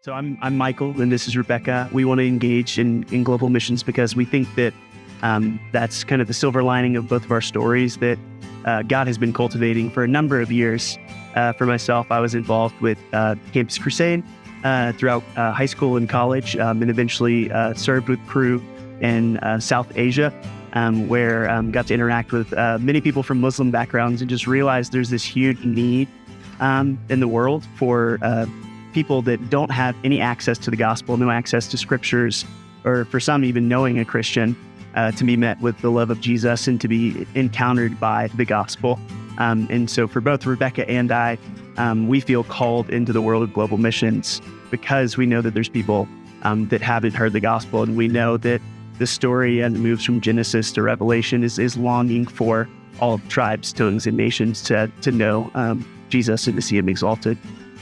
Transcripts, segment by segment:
So I'm Michael, and this is Rebecca. We want to engage in global missions because we think that that's kind of the silver lining of both of our stories that God has been cultivating for a number of years. For myself, I was involved with Campus Crusade throughout high school and college, and eventually served with crew in South Asia, where got to interact with many people from Muslim backgrounds and just realized there's this huge need in the world for people that don't have any access to the gospel, no access to scriptures, or for some even knowing a Christian, to be met with the love of Jesus and to be encountered by the gospel. And so for both Rebecca and I, we feel called into the world of global missions because we know that there's people that haven't heard the gospel, and we know that the story as it moves from Genesis to Revelation is longing for all tribes, tongues, and nations to know Jesus and to see him exalted.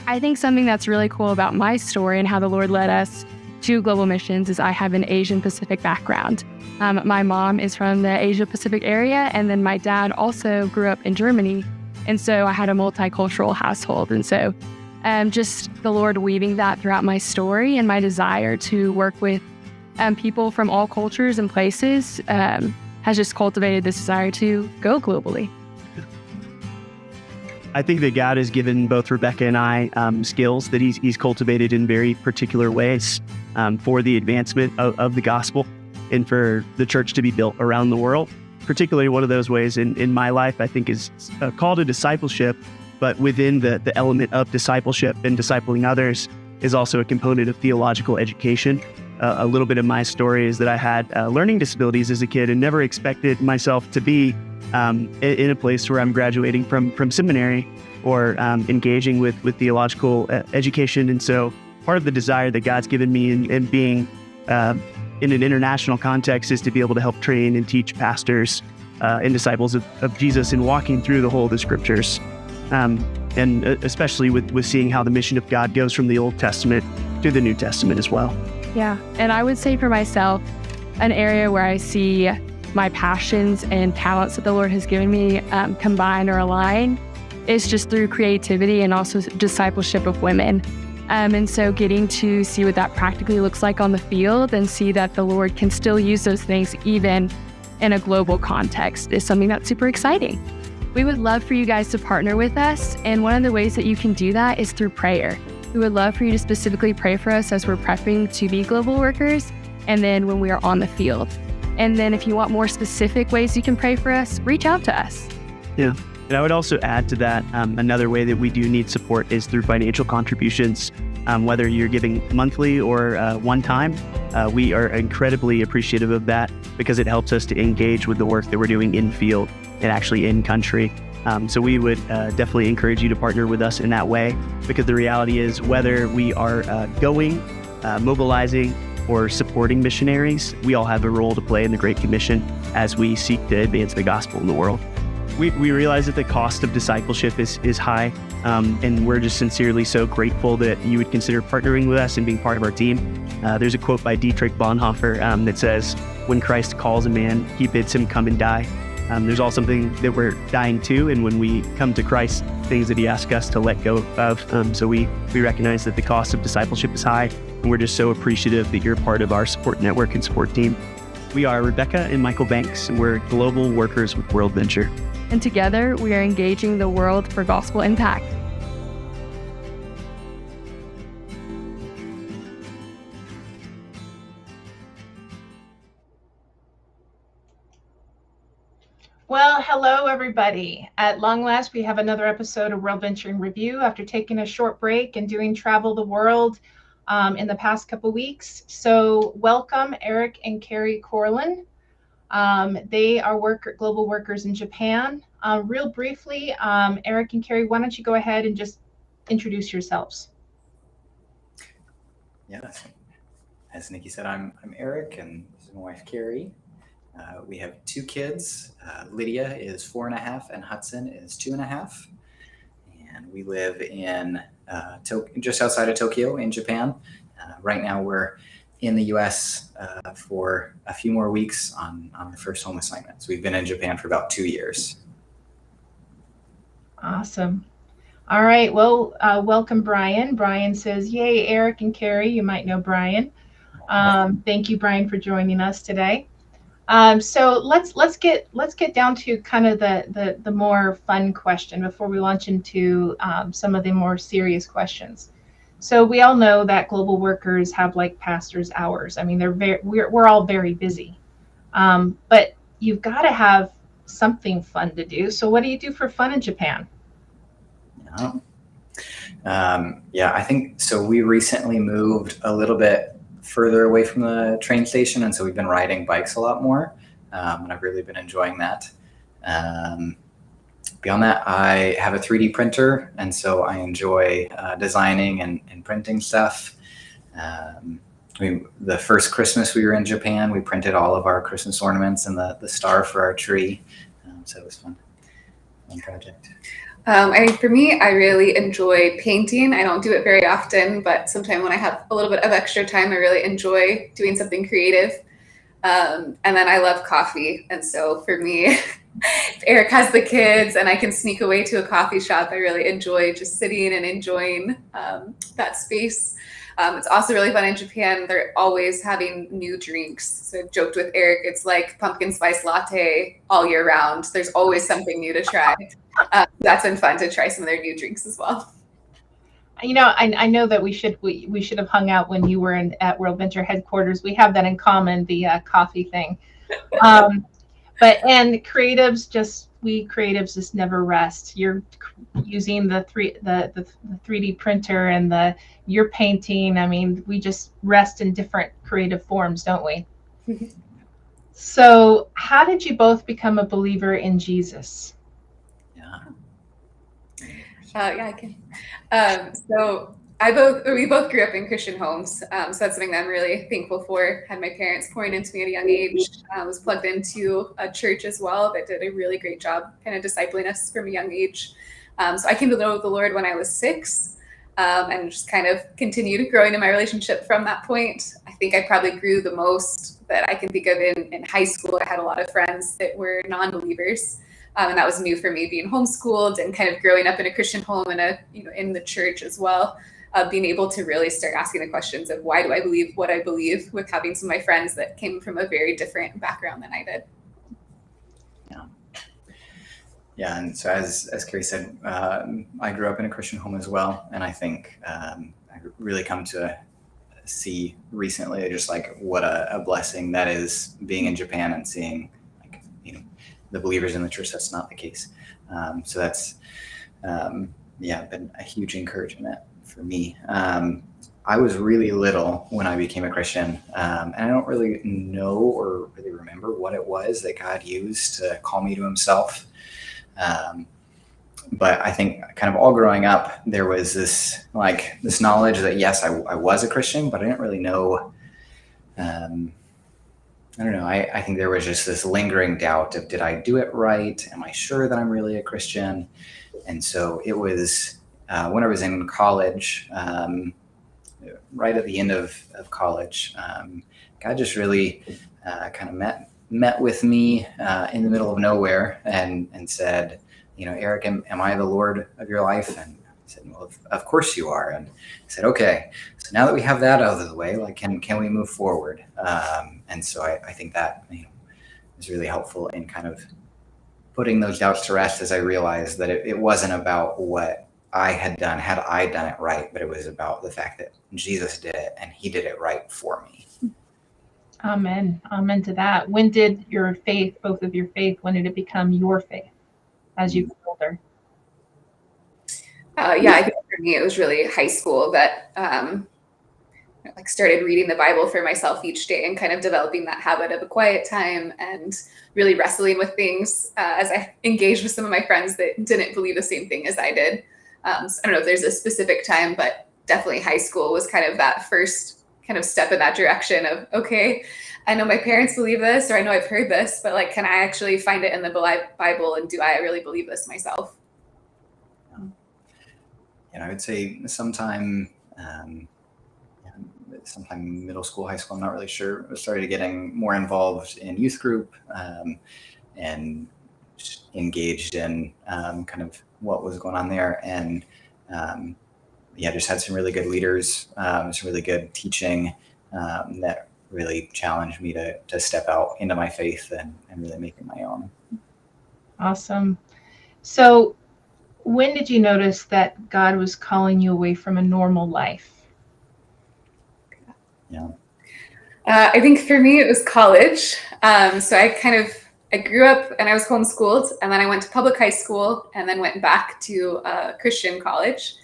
I think something that's really cool about my story and how the Lord led us to global missions is I have an Asian Pacific background. My mom is from the Asia Pacific area, and then my dad also grew up in Germany. And so I had a multicultural household. And so just the Lord weaving that throughout my story and my desire to work with people from all cultures and places has just cultivated this desire to go globally. I think that God has given both Rebecca and I skills that he's cultivated in very particular ways for the advancement of the gospel and for the church to be built around the world. Particularly one of those ways in my life, I think, is a call to discipleship, but within the element of discipleship and discipling others is also a component of theological education. A little bit of my story is that I had learning disabilities as a kid and never expected myself to be in a place where I'm graduating from seminary or engaging with theological education. And so part of the desire that God's given me in being in an international context is to be able to help train and teach pastors and disciples of Jesus in walking through the whole of the scriptures. And especially with seeing how the mission of God goes from the Old Testament to the New Testament as well. Yeah, and I would say for myself, an area where I see my passions and talents that the Lord has given me combine or align is just through creativity and also discipleship of women. And so getting to see what that practically looks like on the field and see that the Lord can still use those things even in a global context is something that's super exciting. We would love for you guys to partner with us, and one of the ways that you can do that is through prayer. We would love for you to specifically pray for us as we're prepping to be global workers and then when we are on the field. And then if you want more specific ways you can pray for us, reach out to us. Yeah. And I would also add to that, another way that we do need support is through financial contributions. Whether you're giving monthly or one time, we are incredibly appreciative of that because it helps us to engage with the work that we're doing in field and actually in country. So we would definitely encourage you to partner with us in that way, because the reality is whether we are going, mobilizing, or supporting missionaries, we all have a role to play in the Great Commission as we seek to advance the gospel in the world. We realize that the cost of discipleship is high, and we're just sincerely so grateful that you would consider partnering with us and being part of our team. There's a quote by Dietrich Bonhoeffer that says, "When Christ calls a man, he bids him come and die." There's all something that we're dying to, and when we come to Christ, things that he asks us to let go of. So we recognize that the cost of discipleship is high, and we're just so appreciative that you're part of our support network and support team. We are Rebecca and Michael Banks, and we're global workers with WorldVenture. And together, we are engaging the world for gospel impact. Well, hello, everybody. At long last, we have another episode of WorldVenture in Review after taking a short break and doing travel the world in the past couple weeks. So welcome, Eric and Kari Koerlin. They are global workers in Japan. Real briefly, Eric and Kari, why don't you go ahead and just introduce yourselves? Yeah, as Nikki said, I'm Eric, and this is my wife, Kari. We have two kids. Lydia is 4.5, and Hudson is 2.5. And we live in just outside of Tokyo in Japan. Right now, we're in the U.S. For a few more weeks on our first home assignment. So we've been in Japan for about 2 years. Awesome. All right. Well, welcome, Brian. Brian says, "Yay, Eric and Kari." You might know Brian. Thank you, Brian, for joining us today. So let's get down to kind of the more fun question before we launch into some of the more serious questions. So we all know that global workers have like pastors' hours. I mean, we're all very busy, but you've got to have something fun to do. So what do you do for fun in Japan? Yeah, I think so. We recently moved a little bit further away from the train station, and so we've been riding bikes a lot more, and I've really been enjoying that. Beyond that, I have a 3D printer, and so I enjoy designing and printing stuff. The first Christmas we were in Japan, we printed all of our Christmas ornaments and the star for our tree, so it was fun project. I think for me, I really enjoy painting. I don't do it very often, but sometimes when I have a little bit of extra time, I really enjoy doing something creative. And then I love coffee. And so for me, if Eric has the kids and I can sneak away to a coffee shop, I really enjoy just sitting and enjoying that space. It's also really fun in Japan. They're always having new drinks. So I've joked with Eric, it's like pumpkin spice latte all year round. There's always something new to try. That's been fun to try some of their new drinks as well. You know, I know that we should have hung out when you were at WorldVenture headquarters. We have that in common, the coffee thing. And creatives just never rest. You're using the 3D printer and you're painting. I mean, we just rest in different creative forms, don't we? So how did you both become a believer in Jesus? Yeah, I can. So we both grew up in Christian homes. So that's something that I'm really thankful for. Had my parents pouring into me at a young age. Was plugged into a church as well that did a really great job kind of discipling us from a young age. So I came to know the Lord when I was 6, and just kind of continued growing in my relationship from that point. I think I probably grew the most that I can think of in high school. I had a lot of friends that were non-believers. And that was new for me, being homeschooled and kind of growing up in a Christian home and in the church as well. Being able to really start asking the questions of why do I believe what I believe, with having some of my friends that came from a very different background than I did. Yeah, and so as Kari said, I grew up in a Christian home as well, and I think I really come to see recently just like what a blessing that is, being in Japan and seeing the believers in the church. That's not the case. So that's been a huge encouragement for me. I was really little when I became a Christian, and I don't really know or really remember what it was that God used to call me to himself. But I think kind of all growing up, there was this knowledge that yes, I was a Christian, but I didn't really know. I don't know. I think there was just this lingering doubt of, did I do it right? Am I sure that I'm really a Christian? And so it was when I was in college, right at the end of college, God just really kind of met with me in the middle of nowhere and said, Eric, am I the Lord of your life? And I said, well, of course you are. And I said, okay, so now that we have that out of the way, can we move forward? And so I think that is really helpful in kind of putting those doubts to rest, as I realized that it wasn't about what I had done, had I done it right, but it was about the fact that Jesus did it and he did it right for me. Amen. Amen to that. When did your faith, both of your faith, when did it become your faith as you grew older? I think for me, it was really high school that started reading the Bible for myself each day and kind of developing that habit of a quiet time and really wrestling with things as I engaged with some of my friends that didn't believe the same thing as I did. So I don't know if there's a specific time, but definitely high school was kind of that first kind of step in that direction of, okay, I know my parents believe this, or I know I've heard this, but can I actually find it in the Bible, and do I really believe this myself? And I would say sometime middle school, high school, I'm not really sure. I started getting more involved in youth group and engaged in kind of what was going on there. And just had some really good leaders, some really good teaching that really challenged me to step out into my faith and really make it my own. Awesome. So when did you notice that God was calling you away from a normal life? Yeah. I think for me, it was college. So I grew up and I was homeschooled, and then I went to public high school and then went back to Christian college.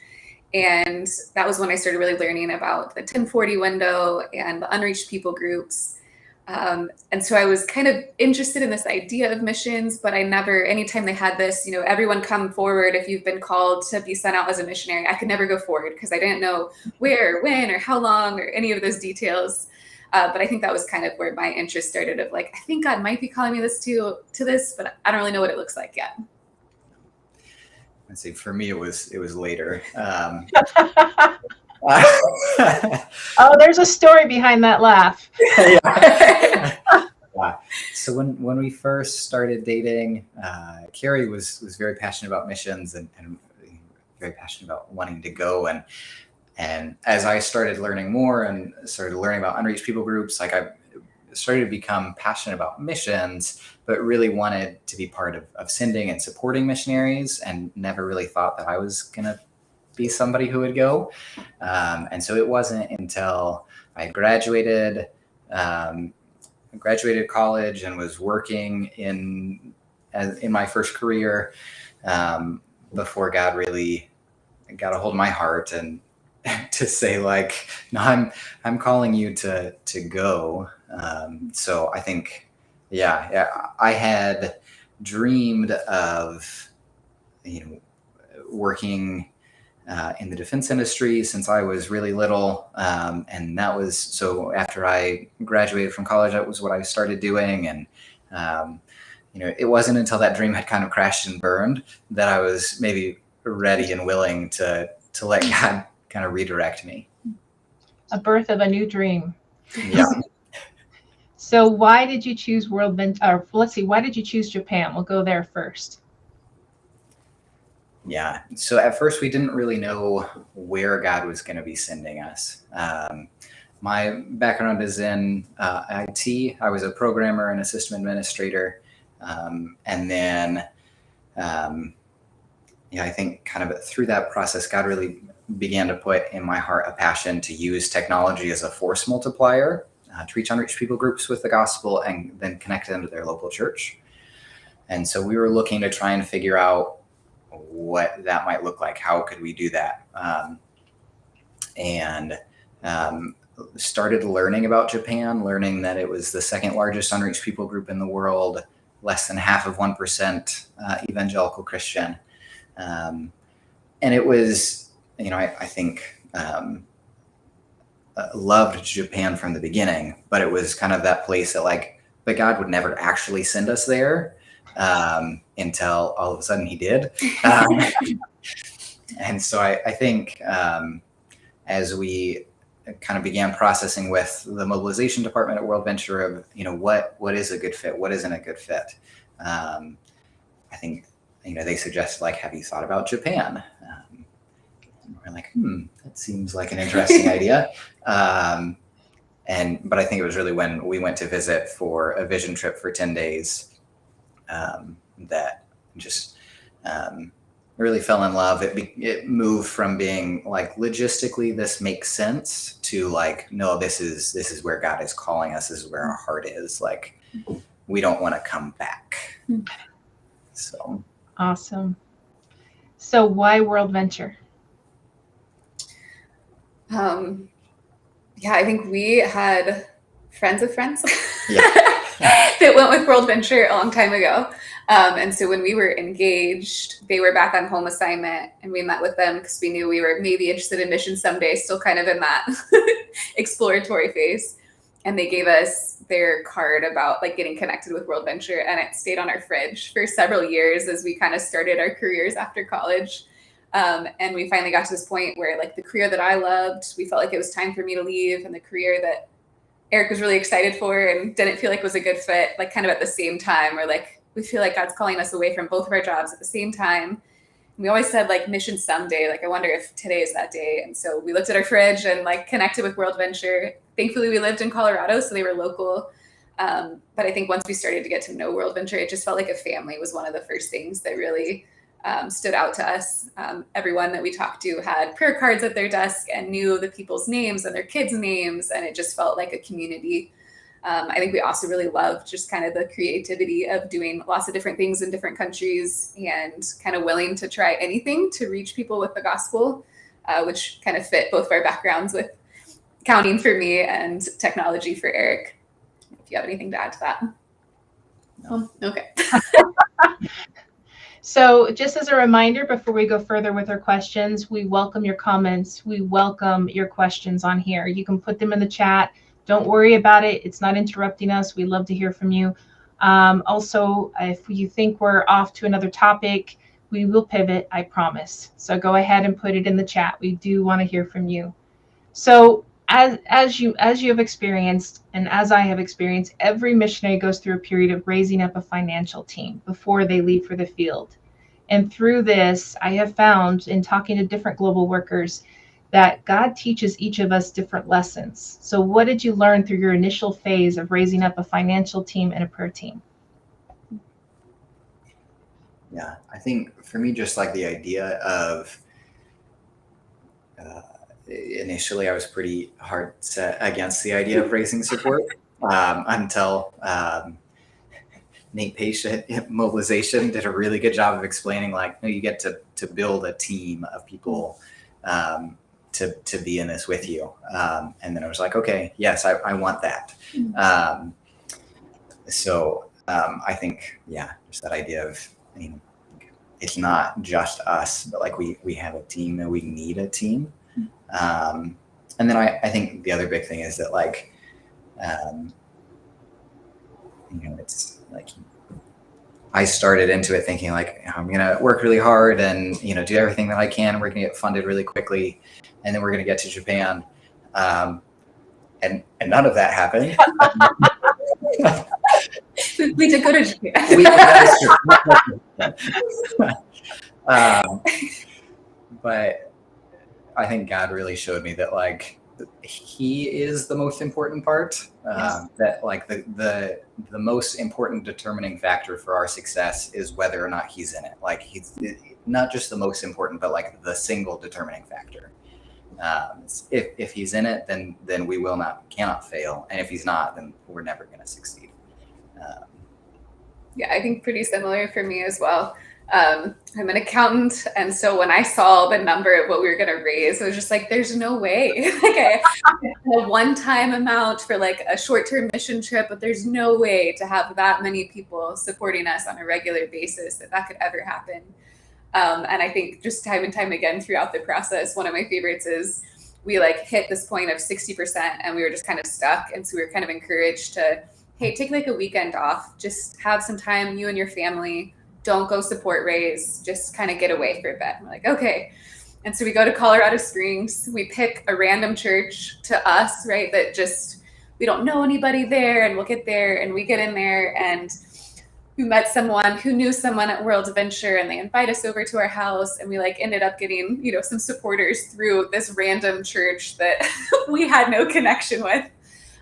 And that was when I started really learning about the 1040 window and the unreached people groups. And so I was kind of interested in this idea of missions, but I never, anytime they had this, everyone come forward if you've been called to be sent out as a missionary, I could never go forward because I didn't know where, when, or how long, or any of those details. But I think that was kind of where my interest started of like, I think God might be calling me to this, but I don't really know what it looks like yet. I'd say for me, it was later. Oh, there's a story behind that laugh. Yeah. So when we first started dating, Kari was very passionate about missions and very passionate about wanting to go. And as I started learning more and started learning about unreached people groups, like I started to become passionate about missions, but really wanted to be part of sending and supporting missionaries, and never really thought that I was going to be somebody who would go. And so it wasn't until I graduated college and was working in my first career before God really got a hold of my heart and to say like, no, I'm calling you to go. So I think, I had dreamed of, working in the defense industry since I was really little. And that was, so after I graduated from college, that was what I started doing. And, it wasn't until that dream had kind of crashed and burned that I was maybe ready and willing to let God kind of redirect me. A birth of a new dream. Yeah. So why did you choose why did you choose Japan? We'll go there first. Yeah. So at first we didn't really know where God was going to be sending us. My background is in IT. I was a programmer and a system administrator. And then, I think kind of through that process, God really began to put in my heart a passion to use technology as a force multiplier to reach unreached people groups with the gospel and then connect them to their local church. And so we were looking to try and figure out what that might look like. How could we do that? Started learning about Japan, learning that it was the second largest unreached people group in the world, less than half of 1% evangelical Christian. And it was, I think, loved Japan from the beginning, but it was kind of that place that but God would never actually send us there until all of a sudden he did. And so I think as we kind of began processing with the mobilization department at WorldVenture of, what is a good fit? What isn't a good fit? I think, they suggested have you thought about Japan? And we're like, that seems like an interesting idea. But I think it was really when we went to visit for a vision trip for 10 days that just really fell in love. It moved from being logistically this makes sense to no, this is where God is calling us. This is where our heart is. We don't want to come back. So awesome. So why WorldVenture? I think we had friends of friends Yeah. that went with WorldVenture a long time ago. And so when we were engaged, they were back on home assignment and we met with them because we knew we were maybe interested in missions someday, still kind of in that exploratory phase. And they gave us their card about getting connected with WorldVenture, and it stayed on our fridge for several years as we kind of started our careers after college. And we finally got to this point where the career that I loved, we felt like it was time for me to leave, and the career that Eric was really excited for and didn't feel like was a good fit, kind of at the same time, where we feel like God's calling us away from both of our jobs at the same time. we always said like mission someday, like I wonder if today is that day. And so we looked at our fridge and like connected with WorldVenture. Thankfully we lived in Colorado, so they were local. But I think once we started to get to know WorldVenture, it just felt like a family was one of the first things that really stood out to us. Everyone that we talked to had prayer cards at their desk and knew the people's names and their kids' names. And it just felt like a community. I think we also really loved just kind of the creativity of doing lots of different things in different countries and kind of willing to try anything to reach people with the gospel, which kind of fit both of our backgrounds with accounting for me and technology for Eric. If you have anything to add to that. No. Okay. So just as a reminder, before we go further with our questions, we welcome your comments. We welcome your questions on here. You can put them in the chat. Don't worry about it. It's not interrupting us. We love to hear from you. Also, if you think we're off to another topic, we will pivot, I promise. So go ahead and put it in the chat. We do want to hear from you. So as you have experienced, and as I have experienced, every missionary goes through a period of raising up a financial team before they leave for the field. And through this, I have found in talking to different global workers that God teaches each of us different lessons. So what did you learn through your initial phase of raising up a financial team and a prayer team? Yeah, I think for me, just like the idea of initially I was pretty hard set against the idea of raising support until Nate Page at Mobilization did a really good job of explaining, like, no, you get to build a team of people to be in this with you. And then I was like, okay, yes, I want that. So I think, yeah, just that idea of, you know, it's not just us, but like we have a team and we need a team. And then I think the other big thing is that, like, you know, it's like I started into it thinking like, I'm going to work really hard and, you know, do everything that I can. We're going to get funded really quickly. And then we're going to get to Japan. And none of that happened. We did go to Japan. That is true. But I think God really showed me that, like, he is the most important part. Yes. That like the most important determining factor for our success is whether or not he's in it. Like, he's not just the most important, but like the single determining factor. If he's in it, then we cannot fail, and if he's not, then we're never going to succeed. Yeah, I think pretty similar for me as well. I'm an accountant, and so when I saw the number of what we were going to raise, I was just like, there's no way. Like, a one-time amount for like a short-term mission trip, but there's no way to have that many people supporting us on a regular basis that could ever happen. And I think just time and time again throughout the process, one of my favorites is we like hit this point of 60% and we were just kind of stuck. And so we were kind of encouraged to, hey, take like a weekend off, just have some time, you and your family, don't go support raise, just kind of get away for a bit. And we're like, okay. And so we go to Colorado Springs, we pick a random church to us, right? That just, we don't know anybody there, and we'll get there and we get in there and we met someone who knew someone at WorldVenture, and they invite us over to our house, and we like ended up getting, you know, some supporters through this random church that we had no connection with.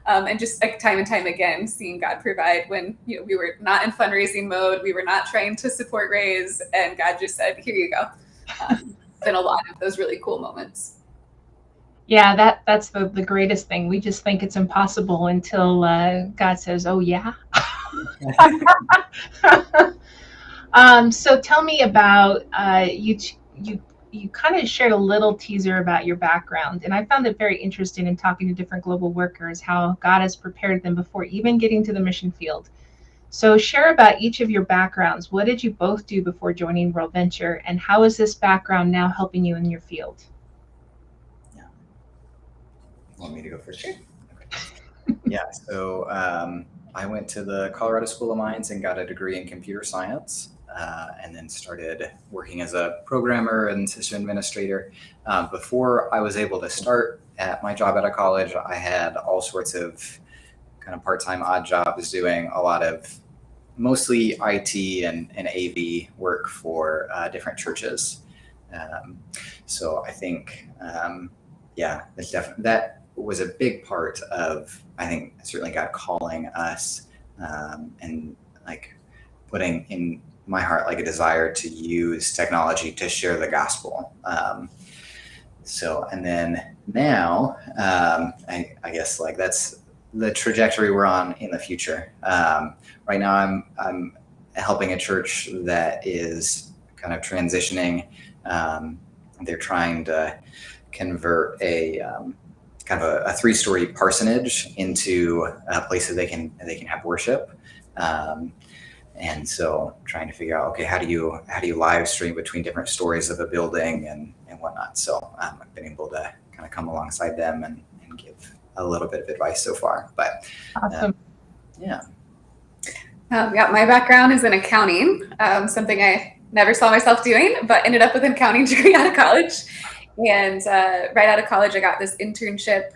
And just like time and time again, seeing God provide when, you know, we were not in fundraising mode, we were not trying to support raise, and God just said, here you go. Been a lot of those really cool moments. Yeah, that's the greatest thing. We just think it's impossible until God says, oh yeah. So tell me about you kind of shared a little teaser about your background, and I found it very interesting in talking to different global workers how God has prepared them before even getting to the mission field. So share about each of your backgrounds. What did you both do before joining WorldVenture, and how is this background now helping you in your field? Yeah. Want me to go first? Sure. Okay. Yeah. So I went to the Colorado School of Mines and got a degree in computer science, and then started working as a programmer and system administrator. Before I was able to start at my job at a college, I had all sorts of kind of part-time odd jobs doing a lot of mostly IT and AV work for different churches. So I think, that was a big part of, I think, certainly God calling us, and like putting in my heart like a desire to use technology to share the gospel. And then now, I guess like that's the trajectory we're on in the future. Right now, I'm helping a church that is kind of transitioning. They're trying to convert a kind of a 3-story parsonage into a place that they can have worship. And so trying to figure out, okay, how do you live stream between different stories of a building and whatnot. So I've been able to kind of come alongside them and give a little bit of advice so far. But Awesome. My background is in accounting, something I never saw myself doing, but ended up with an accounting degree out of college. And right out of college, I got this internship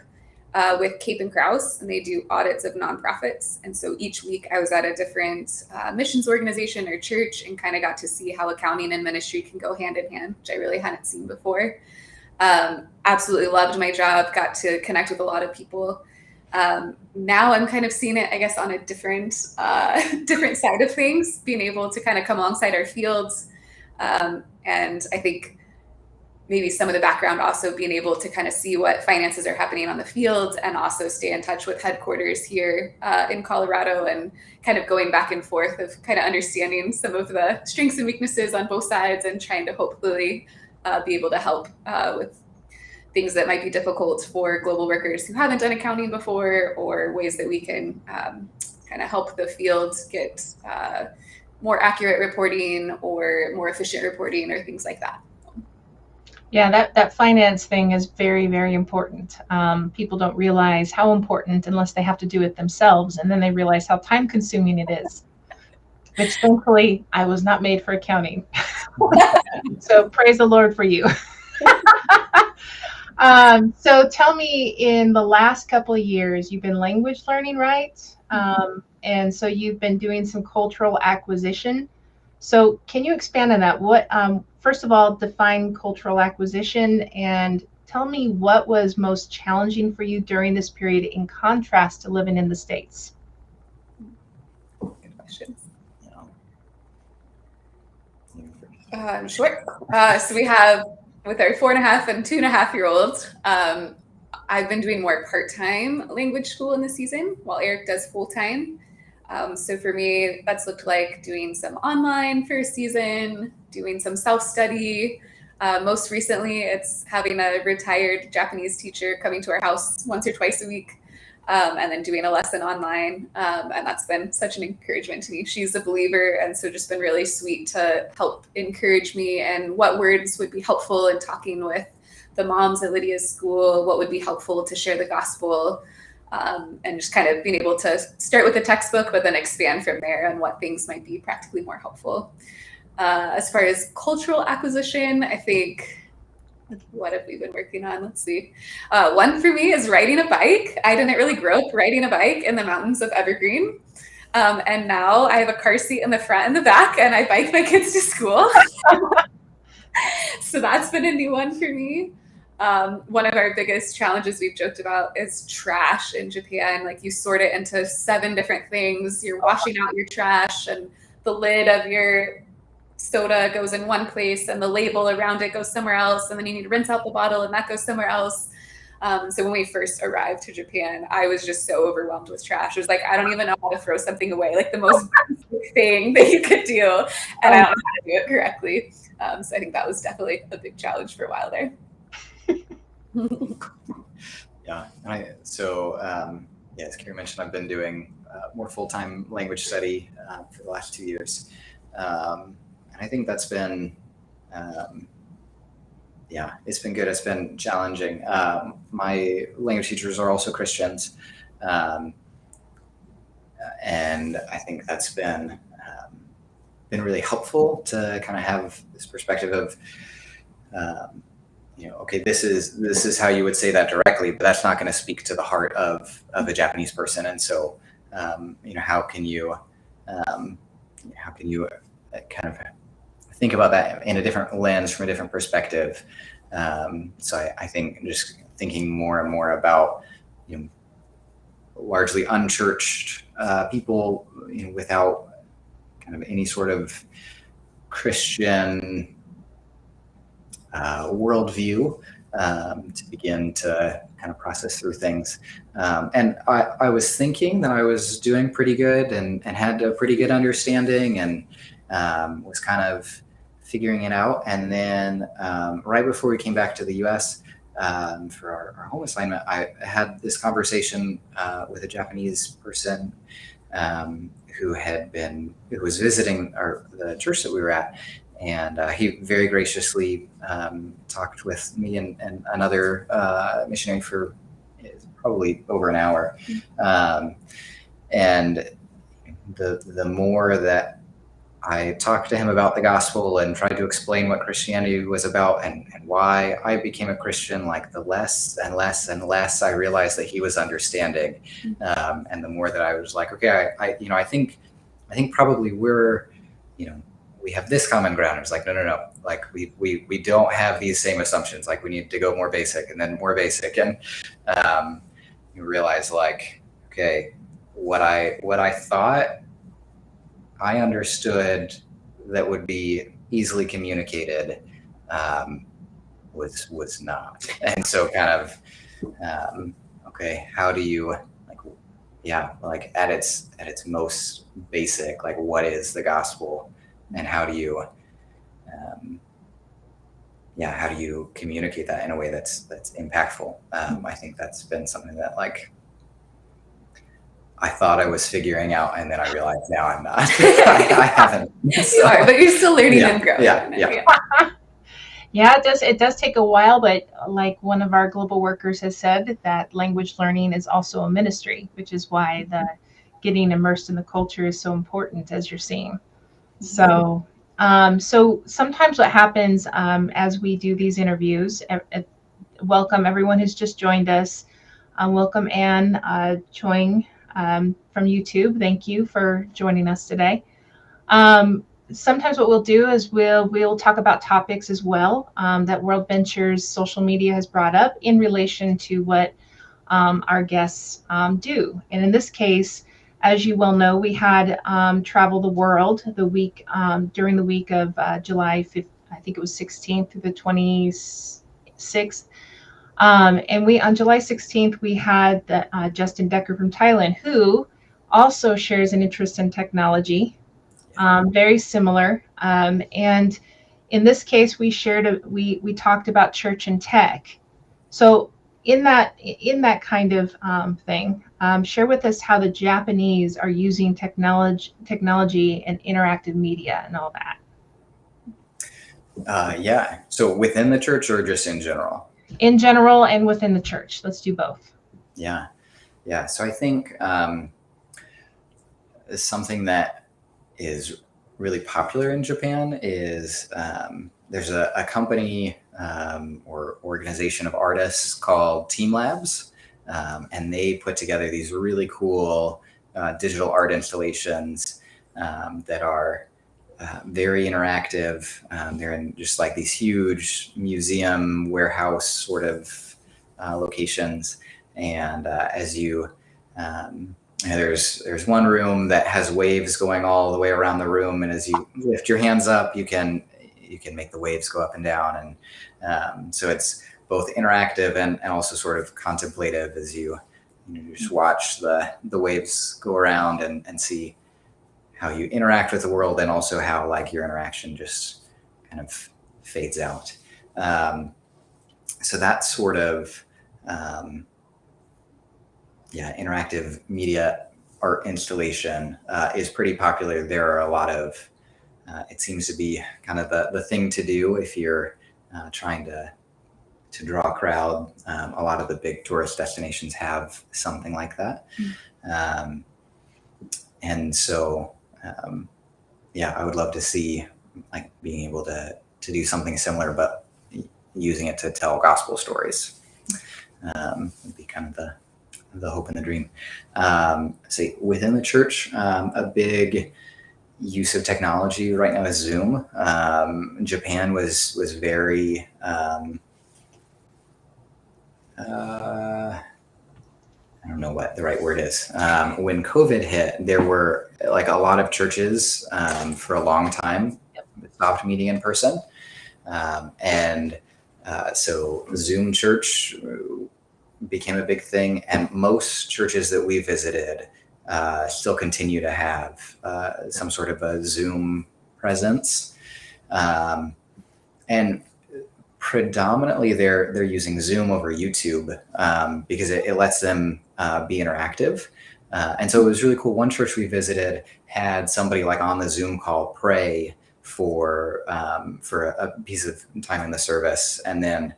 with Cape and Krause, and they do audits of nonprofits. And so each week I was at a different missions organization or church and kind of got to see how accounting and ministry can go hand in hand, which I really hadn't seen before. Absolutely loved my job, got to connect with a lot of people. Now I'm kind of seeing it, I guess, on a different side of things, being able to kind of come alongside our fields. And I think maybe some of the background also being able to kind of see what finances are happening on the field and also stay in touch with headquarters here in Colorado and kind of going back and forth of kind of understanding some of the strengths and weaknesses on both sides and trying to hopefully be able to help with things that might be difficult for global workers who haven't done accounting before, or ways that we can kind of help the field get more accurate reporting or more efficient reporting or things like that. Yeah, that finance thing is very, very important. People don't realize how important unless they have to do it themselves, and then they realize how time-consuming it is. Which thankfully, I was not made for accounting. So praise the Lord for you. So tell me, in the last couple of years, you've been language learning, right? And so you've been doing some cultural acquisition. So can you expand on that? What, first of all, define cultural acquisition, and tell me what was most challenging for you during this period in contrast to living in the States? Good questions. Sure. So we have, with our 4.5 and 2.5-year-olds, I've been doing more part-time language school in the season while Eric does full-time. So for me, that's looked like doing some online for a season, doing some self-study. Most recently, it's having a retired Japanese teacher coming to our house once or twice a week, and then doing a lesson online. And that's been such an encouragement to me. She's a believer, and so just been really sweet to help encourage me and what words would be helpful in talking with the moms at Lydia's school, what would be helpful to share the gospel. And just kind of being able to start with the textbook, but then expand from there on what things might be practically more helpful. As far as cultural acquisition, I think, what have we been working on? Let's see. One for me is riding a bike. I didn't really grow up riding a bike in the mountains of Evergreen. And now I have a car seat in the front and the back, and I bike my kids to school. So that's been a new one for me. One of our biggest challenges we've joked about is trash in Japan. Like, you sort it into 7 different things. You're washing out your trash, and the lid of your soda goes in one place and the label around it goes somewhere else. And then you need to rinse out the bottle and that goes somewhere else. So when we first arrived to Japan, I was just so overwhelmed with trash. It was like, I don't even know how to throw something away, like the most basic thing that you could do. And I don't know how to do it correctly. So I think that was definitely a big challenge for a while there. Yeah. As Kari mentioned, I've been doing more full-time language study for the last 2 years. And I think that's been, it's been good. It's been challenging. My language teachers are also Christians. And I think that's been really helpful to kind of have this perspective of, okay, this is how you would say that directly, but that's not going to speak to the heart of a Japanese person. And so, how can you kind of think about that in a different lens, from a different perspective. So I think just thinking more and more about, largely unchurched people, without kind of any sort of Christian worldview, to begin to kind of process through things. And I was thinking that I was doing pretty good and had a pretty good understanding, and was kind of figuring it out. And then right before we came back to the US for our home assignment, I had this conversation with a Japanese person who was visiting the church that we were at. And he very graciously talked with me and another missionary for probably over an hour. And the more that I talked to him about the gospel and tried to explain what Christianity was about and why I became a Christian, like the less and less and less I realized that he was understanding. And the more that I was like, okay, I think probably we're, we have this common ground. It's like, no. Like we don't have these same assumptions. Like we need to go more basic and then more basic. And you realize, like, okay, what I thought I understood that would be easily communicated was not. And so kind of, okay, how do you, like at its most basic, like what is the gospel? And how do you, how do you communicate that in a way that's impactful? I think that's been something that, like, I thought I was figuring out, and then I realized now I'm not. I haven't. So, you are, but you're still learning and growing. Yeah, it does take a while, but like one of our global workers has said, that language learning is also a ministry, which is why the getting immersed in the culture is so important, as you're seeing. So, so sometimes what happens as we do these interviews, welcome everyone who's just joined us. Welcome Anne Choing from YouTube. Thank you for joining us today. Sometimes what we'll do is we'll talk about topics as well that WorldVenture's social media has brought up in relation to what our guests do. And in this case, as you well know, we had Travel the World during the week of July 5th, I think it was 16th through the 26th. And on July 16th, we had Justin Decker from Thailand, who also shares an interest in technology, very similar. And in this case, we talked about church and tech. So in that kind of thing, share with us how the Japanese are using technology and interactive media and all that. So within the church or just in general? In general and within the church. Let's do both. Yeah. So I think something that is really popular in Japan is there's a company or organization of artists called Team Labs, and they put together these really cool digital art installations that are very interactive. They're in just like these huge museum warehouse sort of locations, and as you there's one room that has waves going all the way around the room, and as you lift your hands up, you can make the waves go up and down, and so it's both interactive and also sort of contemplative as you just watch the waves go around and see how you interact with the world, and also how like your interaction just kind of fades out. So that sort of interactive media art installation is pretty popular. There are a lot of, it seems to be kind of the thing to do if you're trying to draw a crowd. A lot of the big tourist destinations have something like that. And so, I would love to see like being able to do something similar, but using it to tell gospel stories. Would be kind of the hope and the dream. So within the church, a big use of technology right now is Zoom. Japan was very I don't know what the right word is. When COVID hit, there were like a lot of churches for a long time stopped meeting in person. So Zoom church became a big thing. And most churches that we visited still continue to have some sort of a Zoom presence. And predominantly they're using Zoom over YouTube because it lets them be interactive. And so it was really cool. One church we visited had somebody like on the Zoom call pray for a piece of time in the service, and then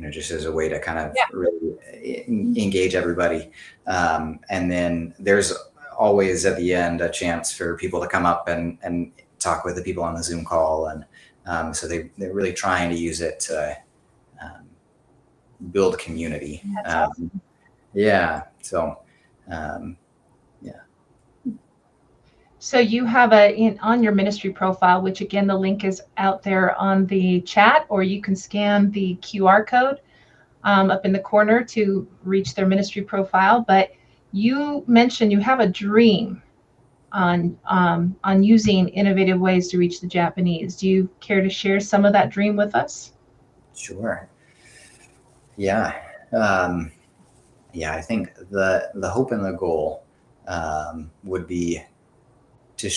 just as a way to kind of really engage everybody. And then there's always at the end a chance for people to come up and talk with the people on the Zoom call, and so they're really trying to use it to build community. Awesome. So you have on your ministry profile, which again, the link is out there on the chat, or you can scan the QR code up in the corner to reach their ministry profile. But you mentioned you have a dream on using innovative ways to reach the Japanese. Do you care to share some of that dream with us? Sure. Yeah. I think the hope and the goal would be to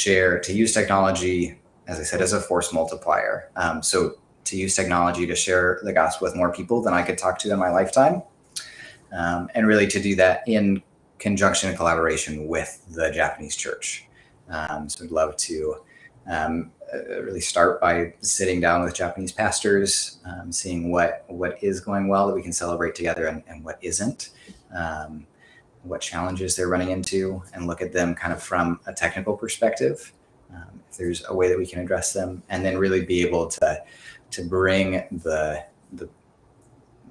use technology, as I said, as a force multiplier. So to use technology to share the gospel with more people than I could talk to in my lifetime. And really to do that in conjunction and collaboration with the Japanese church. So I'd love to really start by sitting down with Japanese pastors, seeing what is going well that we can celebrate together and what isn't, what challenges they're running into, and look at them kind of from a technical perspective, if there's a way that we can address them, and then really be able to bring that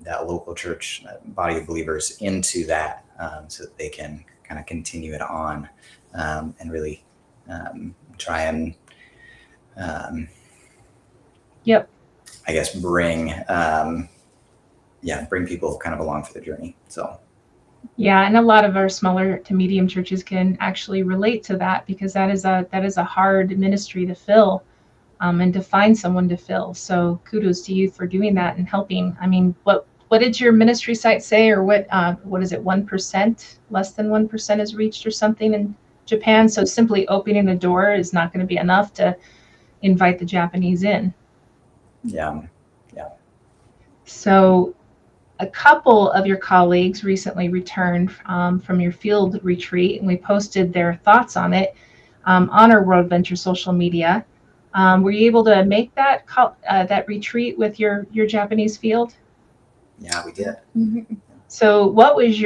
local church body of believers into that, so that they can kind of continue it on, and really try and I guess bring people kind of along for the journey. So yeah, and a lot of our smaller to medium churches can actually relate to that, because that is a hard ministry to fill, and to find someone to fill. So kudos to you for doing that and helping. I mean, what did your ministry site say, or what is it, 1%, less than 1% is reached or something in Japan? So simply opening a door is not going to be enough to invite the Japanese in. Yeah. So a couple of your colleagues recently returned from your field retreat, and we posted their thoughts on it on our WorldVenture social media. Were you able to make that retreat with your Japanese field? Yeah, we did. Mm-hmm. So what did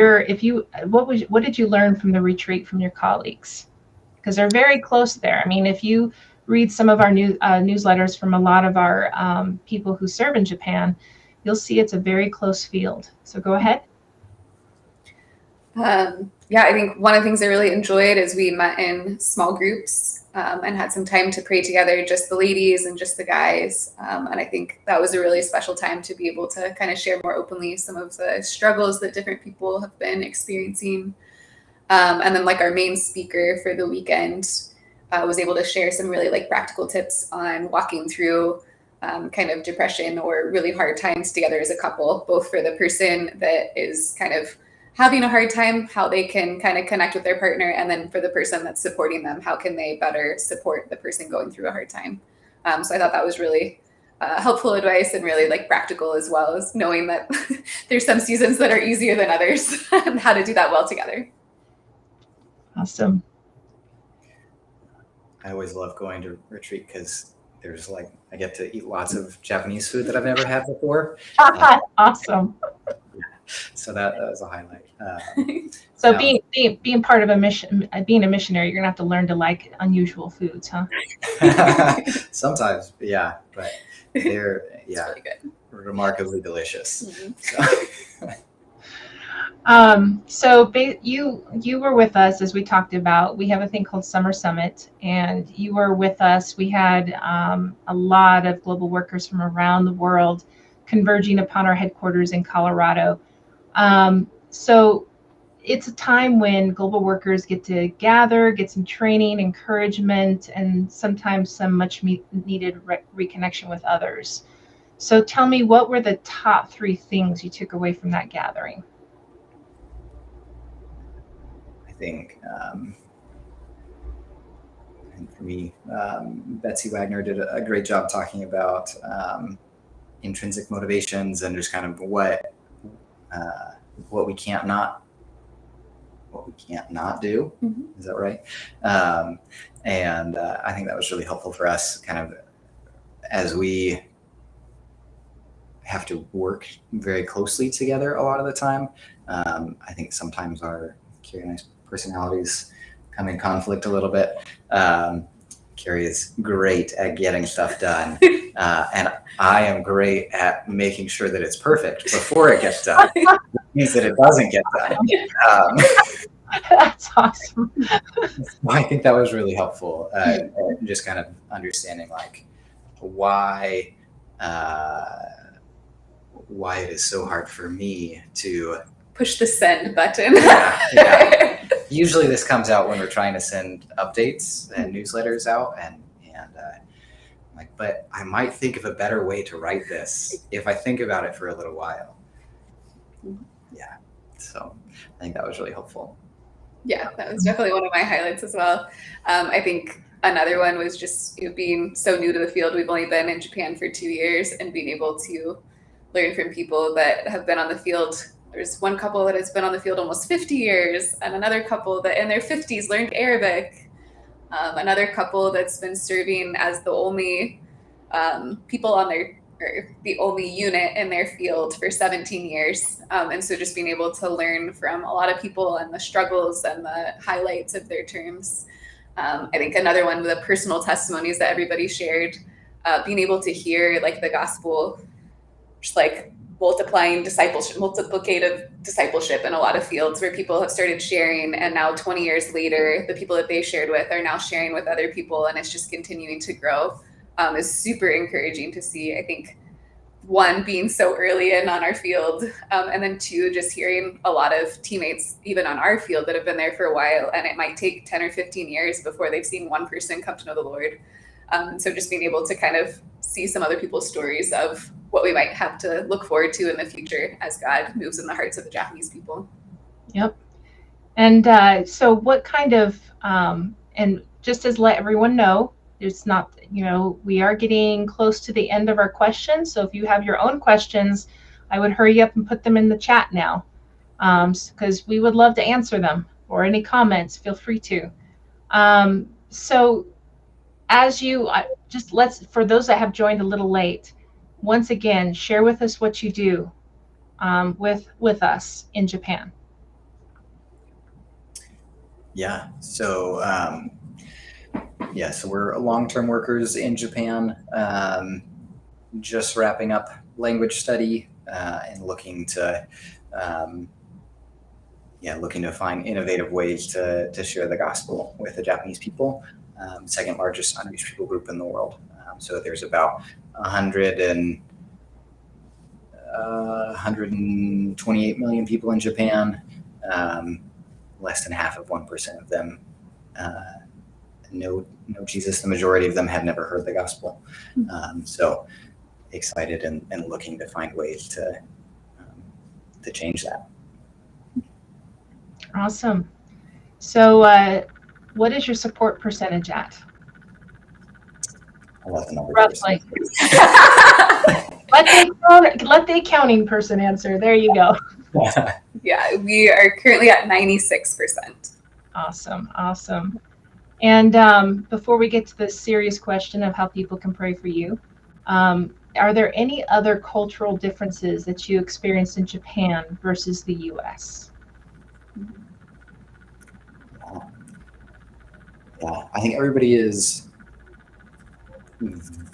you learn from the retreat from your colleagues? Because they're very close there. I mean, if you read some of our newsletters from a lot of our people who serve in Japan, you'll see it's a very close field. So go ahead. I think one of the things I really enjoyed is we met in small groups and had some time to pray together, just the ladies and just the guys. And I think that was a really special time to be able to kind of share more openly some of the struggles that different people have been experiencing. And then like our main speaker for the weekend was able to share some really like practical tips on walking through kind of depression or really hard times together as a couple, both for the person that is kind of having a hard time, how they can kind of connect with their partner, and then for the person that's supporting them, how can they better support the person going through a hard time. So I thought that was really helpful advice, and really like practical, as well as knowing that there's some seasons that are easier than others and how to do that well together. Awesome. I always love going to retreat because there's I get to eat lots of Japanese food that I've never had before. Awesome. So that was a highlight. So being part of a mission, being a missionary, you're gonna have to learn to like unusual foods, huh? Sometimes, yeah, but they're It's really good. remarkably delicious. Mm-hmm. So. You were with us as we talked about. We have a thing called Summer Summit, and you were with us. We had a lot of global workers from around the world converging upon our headquarters in Colorado. So it's a time when global workers get to gather, get some training, encouragement, and sometimes some much needed reconnection with others. So tell me, what were the top 3 things you took away from that gathering? I think, and for me, Betsy Wagner did a great job talking about intrinsic motivations and just kind of what we can't not do. Mm-hmm. Is that right? And I think that was really helpful for us, kind of as we have to work very closely together a lot of the time. I think sometimes our Kari and I's personalities come in conflict a little bit. Kari is great at getting stuff done, and I am great at making sure that it's perfect before it gets done. It means that it doesn't get done. That's awesome. I think that was really helpful, just kind of understanding like why it is so hard for me to push the send button. Yeah. Usually this comes out when we're trying to send updates and newsletters out, and I'm like, but I might think of a better way to write this if I think about it for a little while. Yeah. So I think that was really helpful. Yeah, that was definitely one of my highlights as well. I think another one was just being so new to the field. We've only been in Japan for 2 years, and being able to learn from people that have been on the field. There's one couple that has been on the field almost 50 years, and another couple that in their 50s learned Arabic. Another couple that's been serving as the only people on their, or the only unit in their field for 17 years. And so just being able to learn from a lot of people and the struggles and the highlights of their terms. I think another one, the personal testimonies that everybody shared, being able to hear like the gospel, just like multiplicative discipleship in a lot of fields where people have started sharing, and now 20 years later, the people that they shared with are now sharing with other people, and it's just continuing to grow, is super encouraging to see. I think one, being so early in on our field, and then two, just hearing a lot of teammates, even on our field, that have been there for a while, and it might take 10 or 15 years before they've seen one person come to know the Lord. So just being able to kind of see some other people's stories of what we might have to look forward to in the future as God moves in the hearts of the Japanese people. Yep. And so what kind of, and just as let everyone know, it's not, we are getting close to the end of our questions. So if you have your own questions, I would hurry up and put them in the chat now, because we would love to answer them, or any comments, feel free to. So as you, for those that have joined a little late, once again, share with us what you do with us in Japan. Yeah. So, so we're long-term workers in Japan, just wrapping up language study and looking to find innovative ways to share the gospel with the Japanese people. Second largest unreached people group in the world. So there's about 128 million people in Japan. Less than half of 1% of them know Jesus. The majority of them have never heard the gospel. So excited and looking to find ways to change that. Awesome. So what is your support percentage at? I'll let the number roughly. Let the accounting person answer. There you go. Yeah, we are currently at 96%. Awesome. And before we get to the serious question of how people can pray for you, are there any other cultural differences that you experienced in Japan versus the U.S.? Yeah, I think everybody is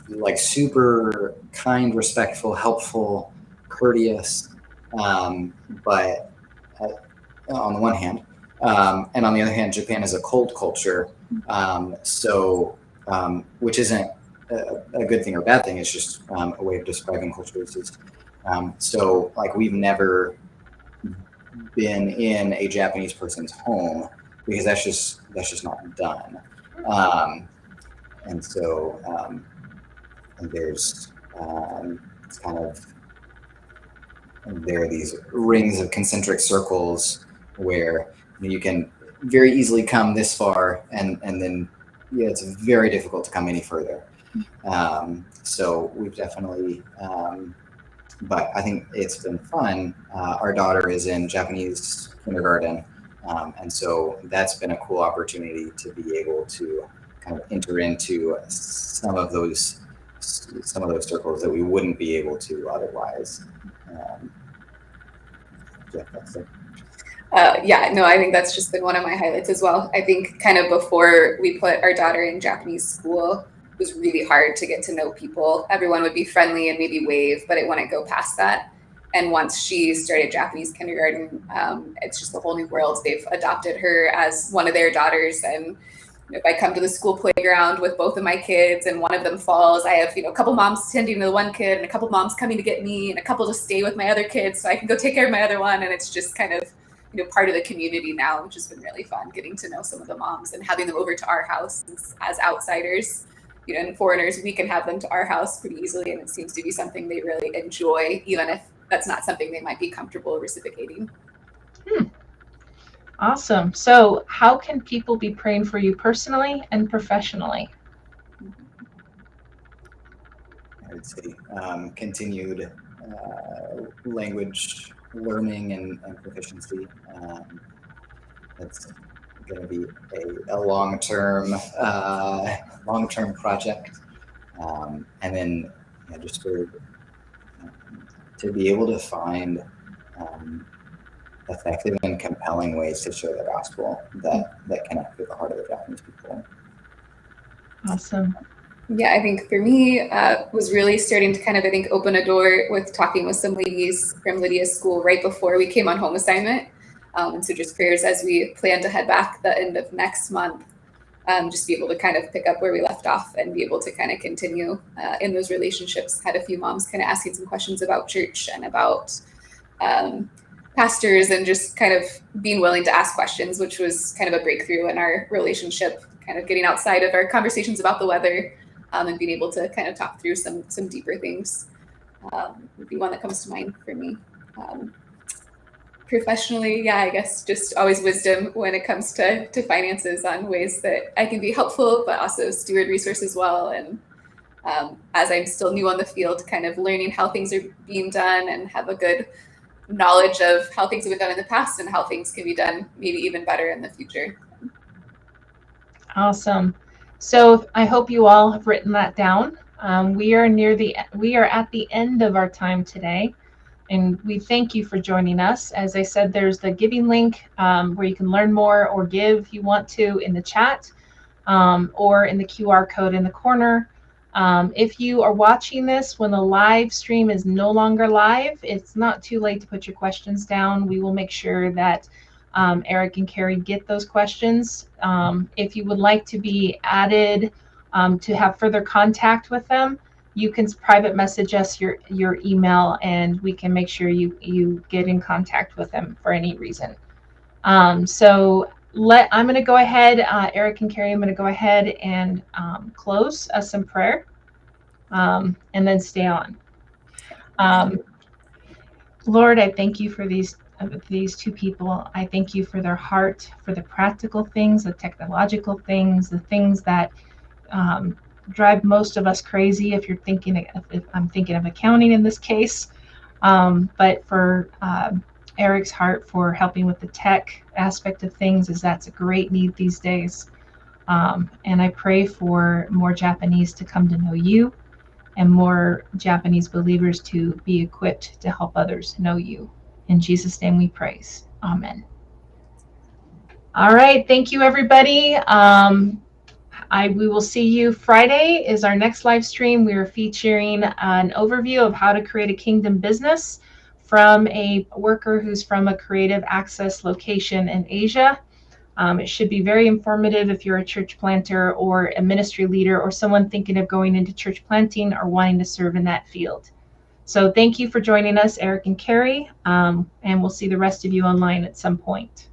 like super kind, respectful, helpful, courteous, but on the one hand, and on the other hand, Japan is a cold culture, which isn't a good thing or bad thing. It's just a way of describing cultures. So like we've never been in a Japanese person's home because that's just not done. And so there's it's kind of, there are these rings of concentric circles where you can very easily come this far, and then it's very difficult to come any further. So we've definitely, but I think it's been fun. Our daughter is in Japanese kindergarten, and so that's been a cool opportunity to be able to kind of enter into some of those circles that we wouldn't be able to otherwise. That's it. I think that's just been one of my highlights as well. I think kind of before we put our daughter in Japanese school, it was really hard to get to know people. Everyone would be friendly and maybe wave, but it wouldn't go past that. And once she started Japanese kindergarten, it's just a whole new world. They've adopted her as one of their daughters. And if I come to the school playground with both of my kids and one of them falls, I have, a couple moms tending to the one kid and a couple moms coming to get me and a couple to stay with my other kids so I can go take care of my other one. And it's just kind of, part of the community now, which has been really fun, getting to know some of the moms and having them over to our house as outsiders, and foreigners. We can have them to our house pretty easily. And it seems to be something they really enjoy, even if that's not something they might be comfortable reciprocating. Awesome. So how can people be praying for you personally and professionally? I would say continued language learning and proficiency. That's going to be a long-term project. And then just to be able to find effective and compelling ways to share the gospel that connect with the heart of the Japanese people. Awesome. Yeah, I think for me, was really starting to kind of, open a door with talking with some ladies from Lydia's school right before we came on home assignment. And so just prayers as we plan to head back the end of next month, just be able to kind of pick up where we left off and be able to kind of continue in those relationships. Had a few moms kind of asking some questions about church and about pastors and just kind of being willing to ask questions, which was kind of a breakthrough in our relationship, kind of getting outside of our conversations about the weather and being able to kind of talk through some deeper things would be one that comes to mind for me. Professionally, I guess just always wisdom when it comes to finances on ways that I can be helpful, but also steward resources well. And as I'm still new on the field, kind of learning how things are being done and have a good knowledge of how things have been done in the past and how things can be done maybe even better in the future. Awesome. So I hope you all have written that down. We are at the end of our time today, and we thank you for joining us. As I said, there's the giving link where you can learn more or give if you want to in the chat or in the QR code in the corner. If you are watching this when the live stream is no longer live, it's not too late to put your questions down. We will make sure that Eric and Kari get those questions. If you would like to be added to have further contact with them, you can private message us your email and we can make sure you get in contact with them for any reason. I'm going to go ahead, Eric and Kari, I'm going to go ahead and close us in prayer and then stay on. Lord, I thank you for these two people. I thank you for their heart, for the practical things, the technological things, the things that drive most of us crazy. If I'm thinking of accounting in this case, but for Eric's heart for helping with the tech aspect of things, as that's a great need these days. And I pray for more Japanese to come to know you and more Japanese believers to be equipped to help others know you. In Jesus' name we praise. Amen. All right. Thank you, everybody. We will see you Friday is our next live stream. We are featuring an overview of how to create a kingdom business from a worker who's from a creative access location in Asia. It should be very informative if you're a church planter or a ministry leader or someone thinking of going into church planting or wanting to serve in that field. So thank you for joining us, Eric and Kari, and we'll see the rest of you online at some point.